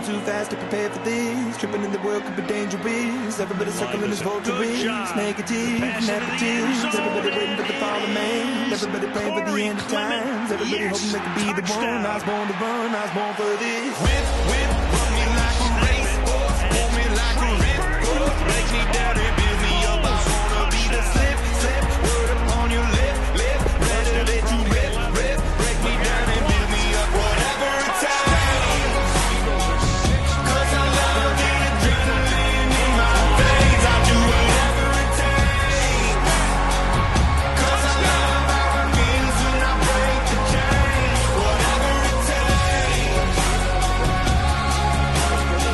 too fast to prepare for this. Tripping in the world could be dangerous. Everybody circling his votaries. Negative, negatives. Everybody waiting for the fall of man. Everybody praying for the end of times. Everybody hoping they could be the one. I was born to run, I was born for this. Whip, whip, run me like a racehorse. Pull me like a ripcord. Break me down and build me up. I wanna be the slip, slip. Word upon your lip, lip. Ready to let you rip, rip. Break me down and build me up. Whatever it takes. 'Cause I love the adrenaline in my veins. I'll do whatever it takes. 'Cause I love how it feels when I break the chain. Whatever it takes.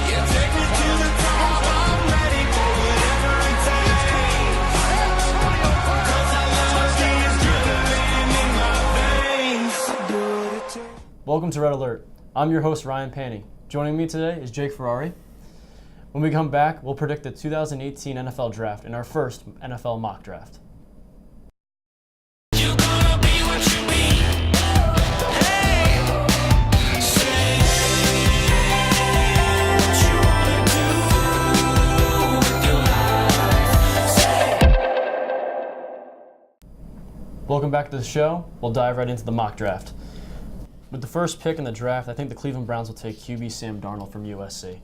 Yeah, take me to the top. I'm ready for whatever it takes. 'Cause I love the adrenaline in my veins. I'll do what it takes. Welcome to Red Alert. I'm your host, Ryan Panny. Joining me today is Jake Ferrari. When we come back, we'll predict the 2018 NFL Draft in our first NFL mock draft. You gonna be what you be. Hey, say what you wanna do with your life. Welcome back to the show. We'll dive right into the mock draft. With the first pick in the draft, I think the Cleveland Browns will take QB Sam Darnold from USC.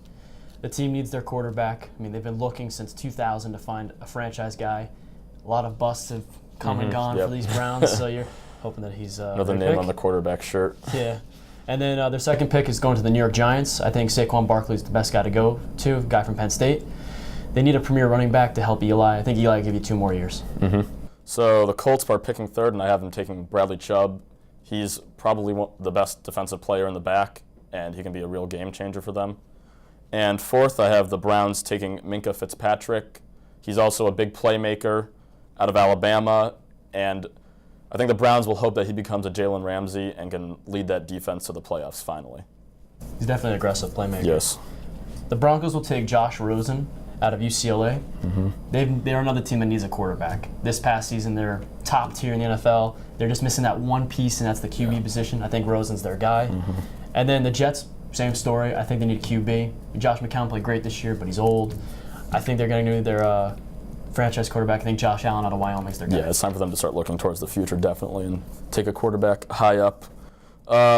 The team needs their quarterback. I mean, they've been looking since 2000 to find a franchise guy. A lot of busts have come and gone for these Browns, so you're hoping that he's another name on the quarterback shirt. Yeah. And then their second pick is going to the New York Giants. I think Saquon Barkley is the best guy to go to, guy from Penn State. They need a premier running back to help Eli. I think Eli will give you 2 more years. So the Colts are picking third, and I have them taking Bradley Chubb. He's probably the best defensive player in the back, and he can be a real game changer for them. And fourth, I have the Browns taking Minkah Fitzpatrick. He's also a big playmaker out of Alabama, and I think the Browns will hope that he becomes a Jalen Ramsey and can lead that defense to the playoffs finally. He's definitely an aggressive playmaker. Yes. The Broncos will take Josh Rosen out of UCLA. They're another team that needs a quarterback. This past season, they're top tier in the NFL. They're just missing that one piece, and that's the QB position. I think Rosen's their guy. And then the Jets, same story. I think they need a QB. Josh McCown played great this year, but he's old. I think they're going to need their franchise quarterback. I think Josh Allen out of Wyoming's their guy. Yeah, it's time for them to start looking towards the future, definitely, and take a quarterback high up.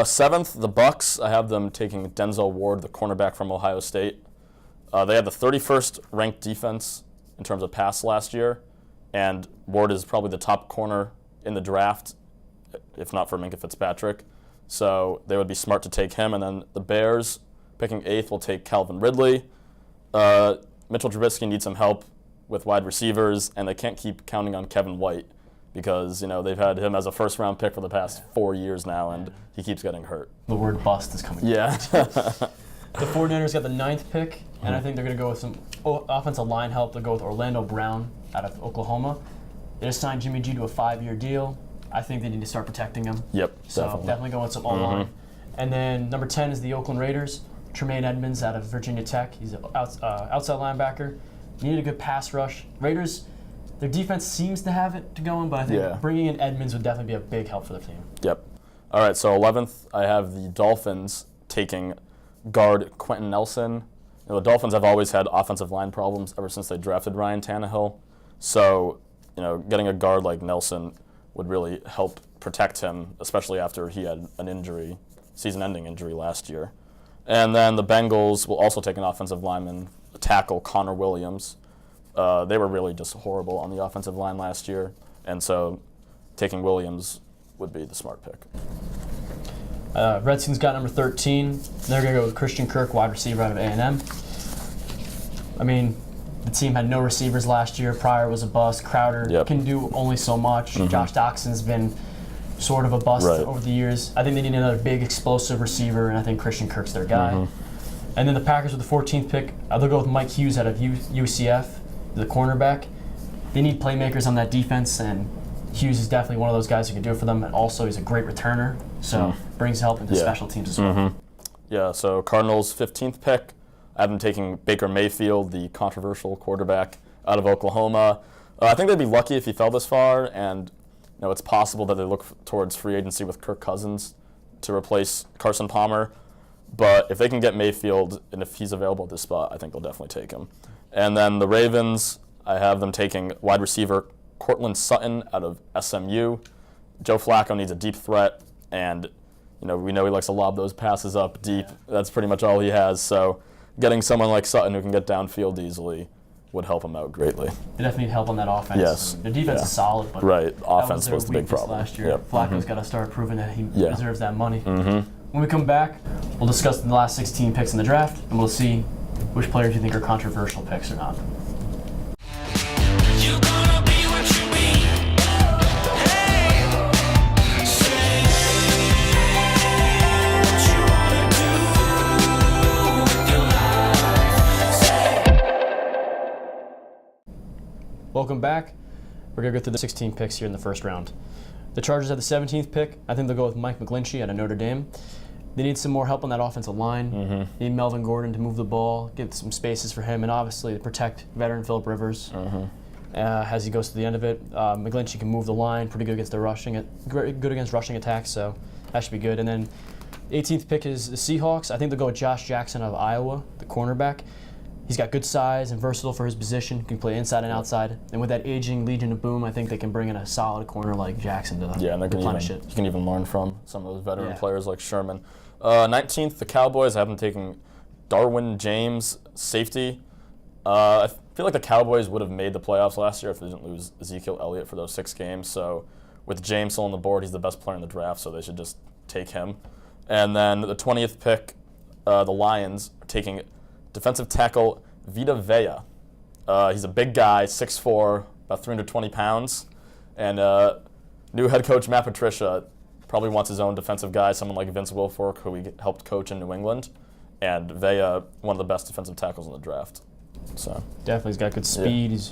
Seventh, the Bucks. I have them taking Denzel Ward, the cornerback from Ohio State. They had the 31st ranked defense in terms of pass last year, and Ward is probably the top corner in the draft, if not for Minkah Fitzpatrick. So they would be smart to take him. And then the Bears, picking 8th, will take Calvin Ridley. Mitchell Trubisky needs some help with wide receivers, and they can't keep counting on Kevin White because they've had him as a first-round pick for the past 4 years now, and he keeps getting hurt. The word bust is coming. Yeah. The 49ers got the 9th pick, and I think they're going to go with some offensive line help. They'll go with Orlando Brown out of Oklahoma. They just signed Jimmy G to a 5-year deal. I think they need to start protecting him. Yep, So definitely going with some O-line. And then number 10 is the Oakland Raiders. Tremaine Edmonds out of Virginia Tech. He's an outside linebacker. Needed a good pass rush. Raiders, their defense seems to have it to going, but I think bringing in Edmonds would definitely be a big help for the team. Yep. All right, so 11th, I have the Dolphins taking guard Quentin Nelson. The Dolphins have always had offensive line problems ever since they drafted Ryan Tannehill. So, getting a guard like Nelson would really help protect him, especially after he had an injury, season-ending injury last year. And then the Bengals will also take an offensive lineman, tackle Connor Williams. They were really just horrible on the offensive line last year, and so taking Williams would be the smart pick. Redskins got number 13. They're going to go with Christian Kirk, wide receiver out of A&M. I mean, the team had no receivers last year. Pryor was a bust. Crowder can do only so much. Josh Doxson's been sort of a bust over the years. I think they need another big, explosive receiver, and I think Christian Kirk's their guy. And then the Packers with the 14th pick, they'll go with Mike Hughes out of UCF, the cornerback. They need playmakers on that defense, and Hughes is definitely one of those guys who can do it for them, and also he's a great returner, so brings help into special teams as well. Yeah, so Cardinals' 15th pick, I have them taking Baker Mayfield, the controversial quarterback out of Oklahoma. I think they'd be lucky if he fell this far, and it's possible that they look towards free agency with Kirk Cousins to replace Carson Palmer. But if they can get Mayfield, and if he's available at this spot, I think they'll definitely take him. And then the Ravens, I have them taking wide receiver Cortland Sutton out of SMU. Joe Flacco needs a deep threat, and we know he likes to lob those passes up deep. That's pretty much all he has. So getting someone like Sutton who can get downfield easily would help him out greatly. They definitely need help on that offense. Yes. Their defense is solid, but right. Offense was was the big problem last year. Yep. Flacco's got to start proving that he deserves that money. When we come back, we'll discuss the last 16 picks in the draft, and we'll see which players you think are controversial picks or not. You're gonna be what you be. Hey, say what you wanna do with your life. Say. Welcome back. We're going to go through the 16 picks here in the first round. The Chargers have the 17th pick. I think they'll go with Mike McGlinchey out of Notre Dame. They need some more help on that offensive line. Need Melvin Gordon to move the ball, get some spaces for him, and obviously to protect veteran Phillip Rivers as he goes to the end of it. McGlinchey can move the line, pretty good against good against rushing attacks, so that should be good. And then the 18th pick is the Seahawks. I think they'll go with Josh Jackson out of Iowa, the cornerback. He's got good size and versatile for his position, can play inside and outside. And with that aging Legion of Boom, I think they can bring in a solid corner like Jackson to replenish it. You can even learn from some of those veteran players like Sherman. 19th, the Cowboys. I have them taking Darwin James, safety. I feel like the Cowboys would have made the playoffs last year if they didn't lose Ezekiel Elliott for those 6 games. So with James still on the board, he's the best player in the draft, so they should just take him. And then the 20th pick, the Lions are taking defensive tackle Vita Vea. He's a big guy, 6'4", about 320 pounds. And new head coach Matt Patricia probably wants his own defensive guy, someone like Vince Wilfork, who he helped coach in New England. And Vea, one of the best defensive tackles in the draft. So definitely, he's got good speed. He's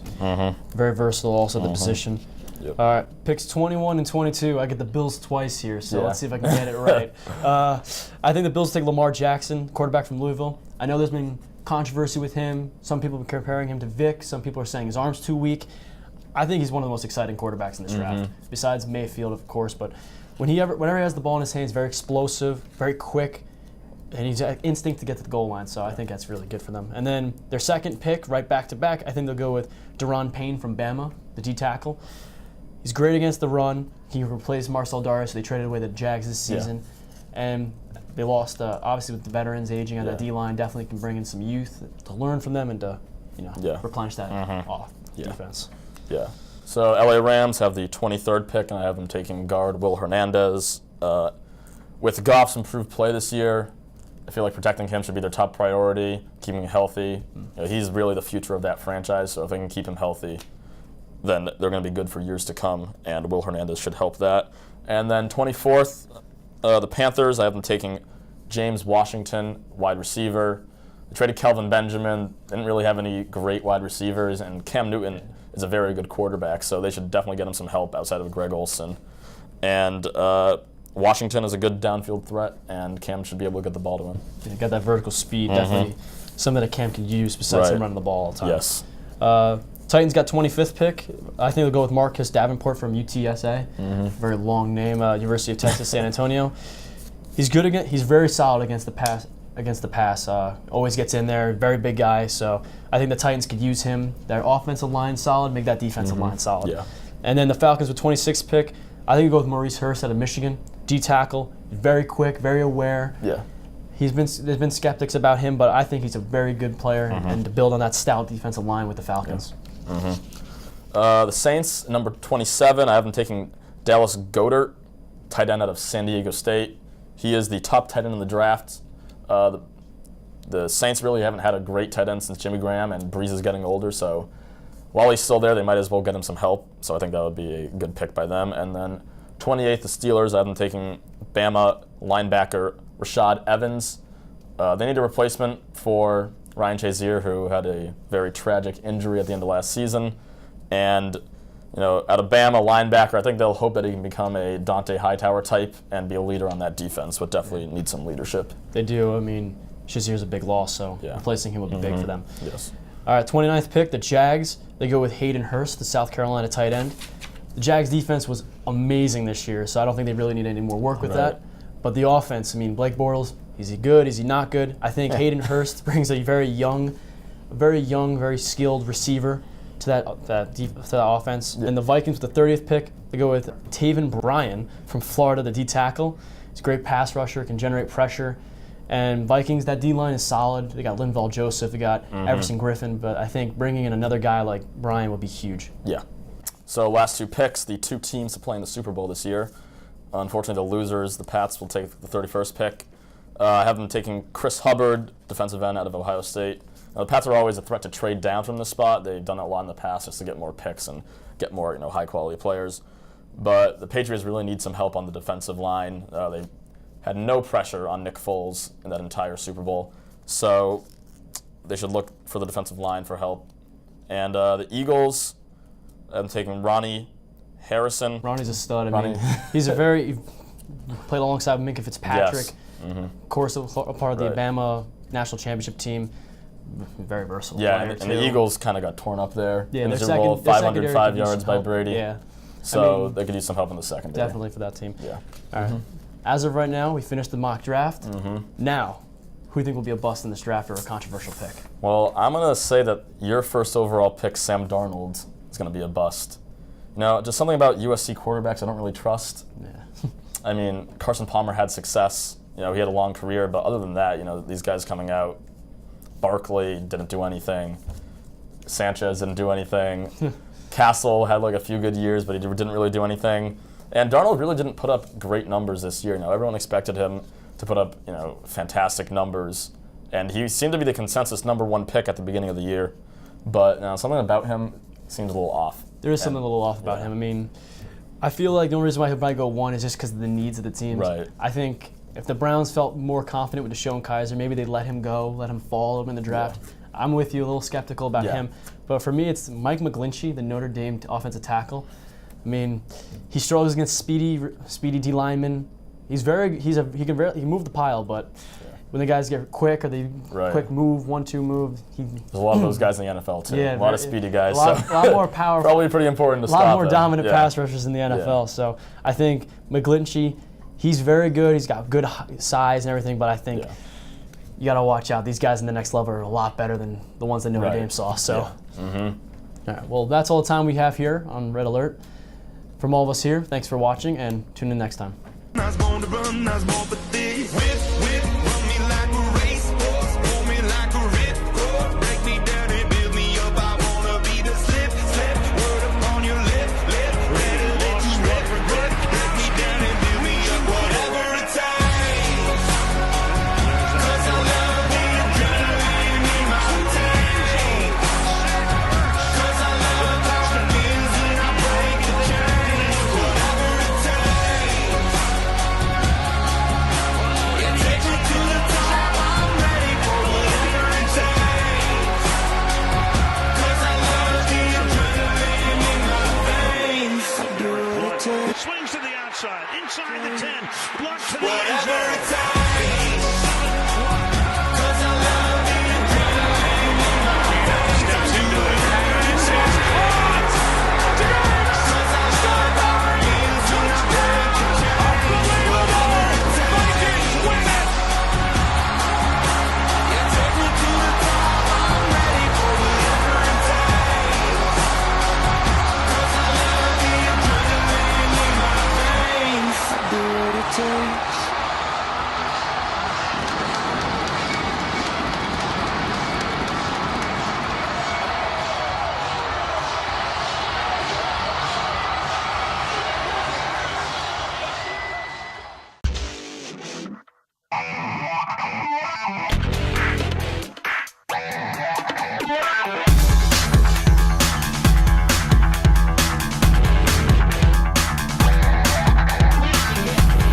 very versatile also at the position. Yep. All right, picks 21 and 22. I get the Bills twice here, so let's see if I can get it right. I think the Bills take Lamar Jackson, quarterback from Louisville. I know there's been controversy with him. Some people have been comparing him to Vic. Some people are saying his arm's too weak. I think he's one of the most exciting quarterbacks in this draft, besides Mayfield, of course. But whenever he has the ball in his hands, very explosive, very quick, and he's got instinct to get to the goal line. So I think that's really good for them. And then their second pick, right back to back, I think they'll go with Deron Payne from Bama, the D tackle. He's great against the run. He replaced Marcel Darius, so they traded away the Jags this season. And they lost, obviously, with the veterans aging on the D-line, definitely can bring in some youth to learn from them and to replenish that defense. Yeah. So LA Rams have the 23rd pick, and I have them taking guard Will Hernandez. With Goff's improved play this year, I feel like protecting him should be their top priority, keeping him healthy. He's really the future of that franchise, so if they can keep him healthy, then they're going to be good for years to come, and Will Hernandez should help that. And then 24th, the Panthers, I have them taking James Washington, wide receiver. They traded Kelvin Benjamin, didn't really have any great wide receivers, and Cam Newton is a very good quarterback, so they should definitely get him some help outside of Greg Olsen. And Washington is a good downfield threat, and Cam should be able to get the ball to him. Yeah, got that vertical speed, definitely something that Cam can use besides him running the ball all the time. Yes. Titans got 25th pick. I think they'll go with Marcus Davenport from UTSA. Very long name. University of Texas, San Antonio. He's good against. He's very solid against the pass. Always gets in there. Very big guy. So I think the Titans could use him. Their offensive line solid. Make that defensive line solid. Yeah. And then the Falcons with 26th pick. I think we go with Maurice Hurst out of Michigan. D tackle. Very quick. Very aware. Yeah. There's been skeptics about him, but I think he's a very good player, and to build on that stout defensive line with the Falcons. The Saints, number 27, I have them taking Dallas Goedert, tight end out of San Diego State. He is the top tight end in the draft. The Saints really haven't had a great tight end since Jimmy Graham, and Breeze is getting older, so while he's still there, they might as well get him some help. So I think that would be a good pick by them. And then 28th, the Steelers, I have them taking Bama linebacker Rashad Evans. They need a replacement for Ryan Shazier, who had a very tragic injury at the end of last season. And, out of Bama linebacker, I think they'll hope that he can become a Dante Hightower type and be a leader on that defense, but definitely need some leadership. They do. I mean, Shazier's a big loss, so replacing him would be big for them. Yes. All right, 29th pick, the Jags. They go with Hayden Hurst, the South Carolina tight end. The Jags' defense was amazing this year, so I don't think they really need any more work with that. But the offense, I mean, Blake Bortles, Is he good? Is he not good? I think Hayden Hurst brings a very young, very skilled receiver to that offense. And the Vikings with the 30th pick, they go with Taven Bryan from Florida, the D tackle. He's a great pass rusher, can generate pressure. And Vikings, that D-line is solid. They got Linval Joseph, they got Everson Griffin, but I think bringing in another guy like Bryan would be huge. Yeah. So last 2 picks, the 2 teams to play in the Super Bowl this year. Unfortunately, the losers, the Pats, will take the 31st pick. I have them taking Chris Hubbard, defensive end out of Ohio State. Now, the Pats are always a threat to trade down from this spot. They've done it a lot in the past just to get more picks and get more high-quality players. But the Patriots really need some help on the defensive line. They had no pressure on Nick Foles in that entire Super Bowl. So they should look for the defensive line for help. And the Eagles, I'm taking Ronnie Harrison. Ronnie's a stud. I mean, he played alongside Minka Fitzpatrick. Yes. Of course, a part of the Alabama national championship team. Very versatile. Yeah, and the Eagles kind of got torn up there in the Super Bowl. Their 505 yards by Brady. Yeah. So they could use some help in the secondary. Definitely for that team. Yeah. All right. As of right now, we finished the mock draft. Now, who do you think will be a bust in this draft or a controversial pick? Well, I'm going to say that your first overall pick, Sam Darnold, is going to be a bust. Just something about USC quarterbacks I don't really trust. Yeah. I mean, Carson Palmer had success. He had a long career, but other than that, these guys coming out, Barkley didn't do anything. Sanchez didn't do anything. Castle had a few good years, but he didn't really do anything. And Darnold really didn't put up great numbers this year. Everyone expected him to put up, fantastic numbers. And he seemed to be the consensus number 1 pick at the beginning of the year. But something about him seems a little off. There is something a little off about him. I mean, I feel like the only reason why he'll probably go 1 is just because of the needs of the teams. Right. I think if the Browns felt more confident with Deshaun Kaiser, maybe they'd let him go, let him fall in the draft. Yeah. I'm with you, a little skeptical about him. But for me, it's Mike McGlinchey, the Notre Dame offensive tackle. I mean, he struggles against speedy D linemen. He can move the pile, but when the guys get quick or they quick move, 1-2 move, there's a lot of those guys in the NFL too. Yeah, a lot of speedy guys. A lot more powerful. Probably pretty important to stop. A lot more them. dominant pass rushers in the NFL. So I think McGlinchey, he's very good. He's got good size and everything, but I think you got to watch out. These guys in the next level are a lot better than the ones that Notre Dame saw. So, all right, well, that's all the time we have here on Red Alert. From all of us here, thanks for watching, and tune in next time. I was born to run, I was born for this.